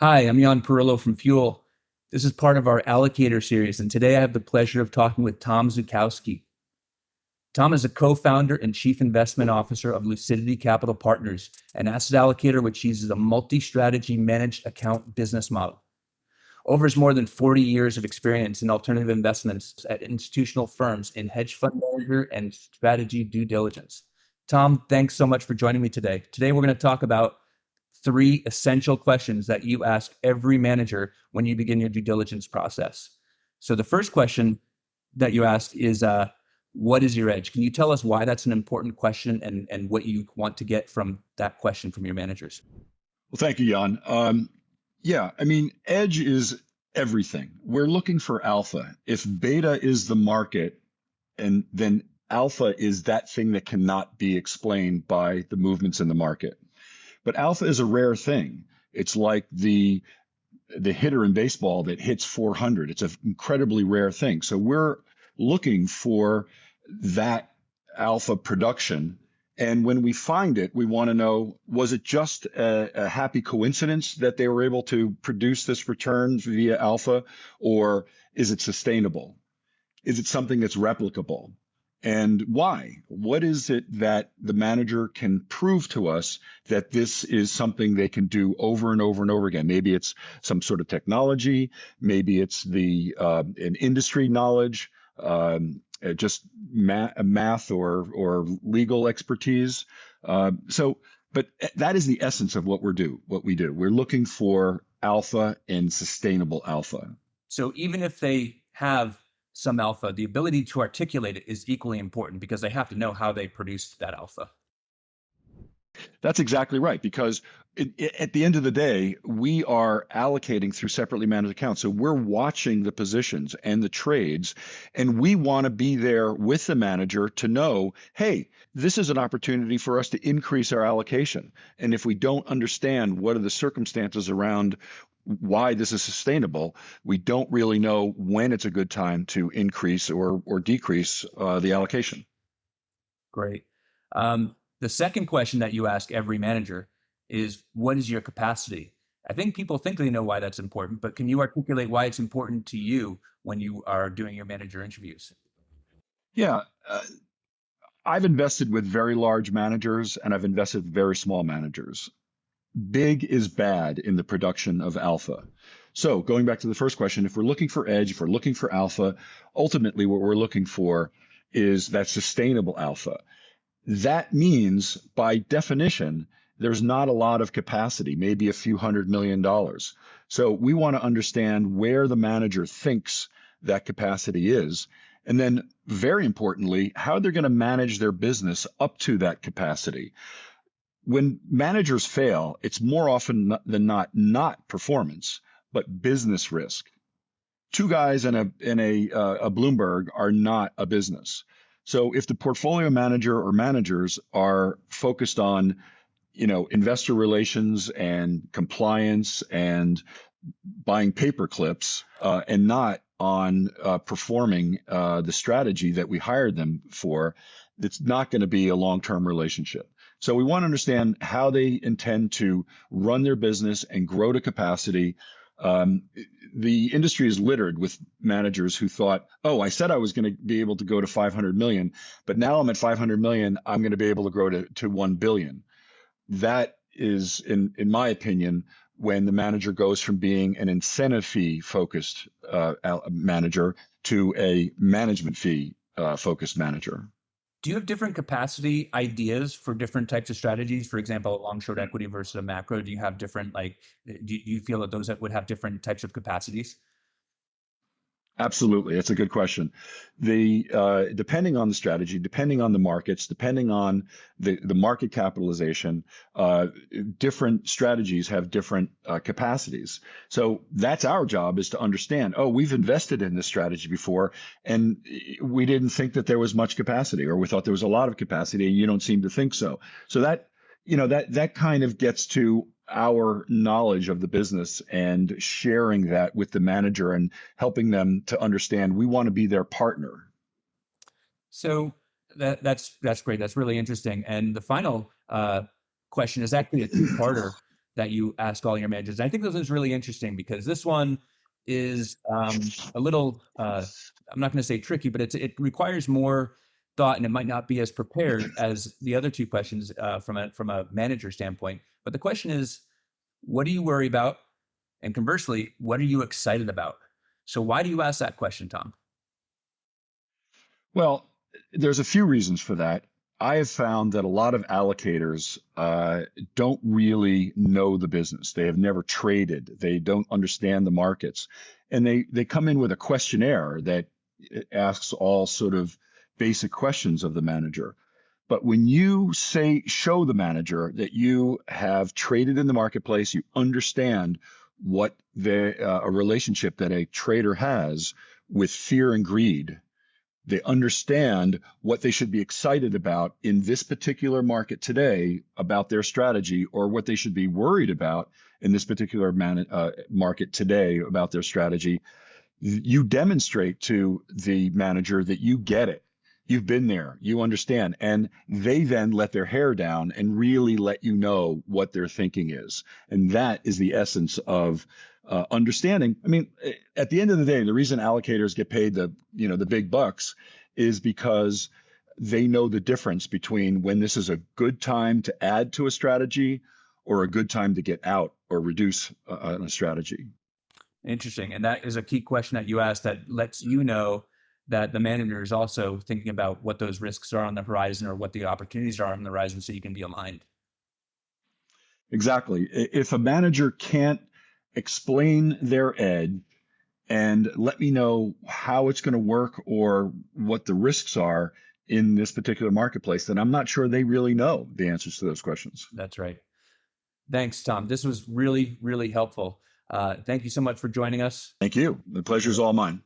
Hi, I'm Yon Perullo from Fuel. This is part of our allocator series, and today I have the pleasure of talking with Tom Zucosky. Tom is a co-founder and chief investment officer of Lucidity Capital Partners, an asset allocator which uses a multi-strategy managed account business model. Over his more than 40 years of experience in alternative investments at institutional firms in hedge fund manager and strategy due diligence. Tom, thanks so much for joining me today. Today we're going to talk about three essential questions that you ask every manager when you begin your due diligence process. So the first question that you ask is, what is your edge? Can you tell us why that's an important question and what you want to get from that question from your managers? Well, thank you, Jan. Edge is everything. We're looking for alpha. If beta is the market, and then alpha is that thing that cannot be explained by the movements in the market. But alpha is a rare thing. It's like the hitter in baseball that hits 400. It's an incredibly rare thing. So we're looking for that alpha production. And when we find it, we want to know, was it just a happy coincidence that they were able to produce this return via alpha, or is it sustainable? Is it something that's replicable? And why? What is it that the manager can prove to us that this is something they can do over and over and over again? Maybe it's some sort of technology, maybe it's an industry knowledge, just math or legal expertise. But that is the essence of what we do. We're looking for alpha and sustainable alpha. So even if they have some alpha, the ability to articulate it is equally important because they have to know how they produced that alpha. That's exactly right, because at the end of the day, we are allocating through separately managed accounts. So we're watching the positions and the trades, and we want to be there with the manager to know, hey, this is an opportunity for us to increase our allocation. And if we don't understand what are the circumstances around why this is sustainable, we don't really know when it's a good time to increase or decrease the allocation. Great. The second question that you ask every manager is, what is your capacity? I think people think they know why that's important, but can you articulate why it's important to you when you are doing your manager interviews? Yeah, I've invested with very large managers and I've invested with very small managers. Big is bad in the production of alpha. So going back to the first question, if we're looking for edge, if we're looking for alpha, ultimately what we're looking for is that sustainable alpha. That means, by definition, there's not a lot of capacity, maybe a few $100 million. So we want to understand where the manager thinks that capacity is. And then, very importantly, how they're going to manage their business up to that capacity. When managers fail, it's more often than not performance, but business risk. Two guys in a Bloomberg are not a business. So if the portfolio manager or managers are focused on, investor relations and compliance and buying paper clips, and not on performing the strategy that we hired them for, it's not going to be a long-term relationship. So we want to understand how they intend to run their business and grow to capacity. The industry is littered with managers who thought, oh, I said I was going to be able to go to 500 million, but now I'm at 500 million, I'm going to be able to grow to 1 billion. That is, in my opinion, when the manager goes from being an incentive fee focused manager to a management fee focused manager. Do you have different capacity ideas for different types of strategies? For example, a long short equity versus a macro. Do you have different, do you feel that those would have different types of capacities? Absolutely. That's a good question. Depending on the strategy, depending on the markets, depending on the market capitalization, different strategies have different capacities. So that's our job, is to understand, oh, we've invested in this strategy before and we didn't think that there was much capacity, or we thought there was a lot of capacity and you don't seem to think so. So that kind of gets to our knowledge of the business and sharing that with the manager and helping them to understand we want to be their partner. So that's great. That's really interesting. And the final question is actually a two-parter. that you ask all your managers. And I think this is really interesting because this one is a little, I'm not going to say tricky, but it requires more thought, and it might not be as prepared as the other two questions from a manager standpoint. But the question is, what do you worry about? And conversely, what are you excited about? So why do you ask that question, Tom? Well, there's a few reasons for that. I have found that a lot of allocators don't really know the business. They have never traded. They don't understand the markets. And they come in with a questionnaire that asks all sort of basic questions of the manager. But when you show the manager that you have traded in the marketplace, you understand what a relationship that a trader has with fear and greed. They understand what they should be excited about in this particular market today about their strategy, or what they should be worried about in this particular market today about their strategy. You demonstrate to the manager that you get it. You've been there, you understand, and they then let their hair down and really let you know what their thinking is. And that is the essence of understanding. I mean, at the end of the day, the reason allocators get paid the big bucks is because they know the difference between when this is a good time to add to a strategy or a good time to get out or reduce a strategy. Interesting. And that is a key question that you asked that lets you know that the manager is also thinking about what those risks are on the horizon or what the opportunities are on the horizon, so you can be aligned. Exactly. If a manager can't explain their edge and let me know how it's going to work or what the risks are in this particular marketplace, then I'm not sure they really know the answers to those questions. That's right. Thanks, Tom. This was really, really helpful. Thank you so much for joining us. Thank you. The pleasure is all mine.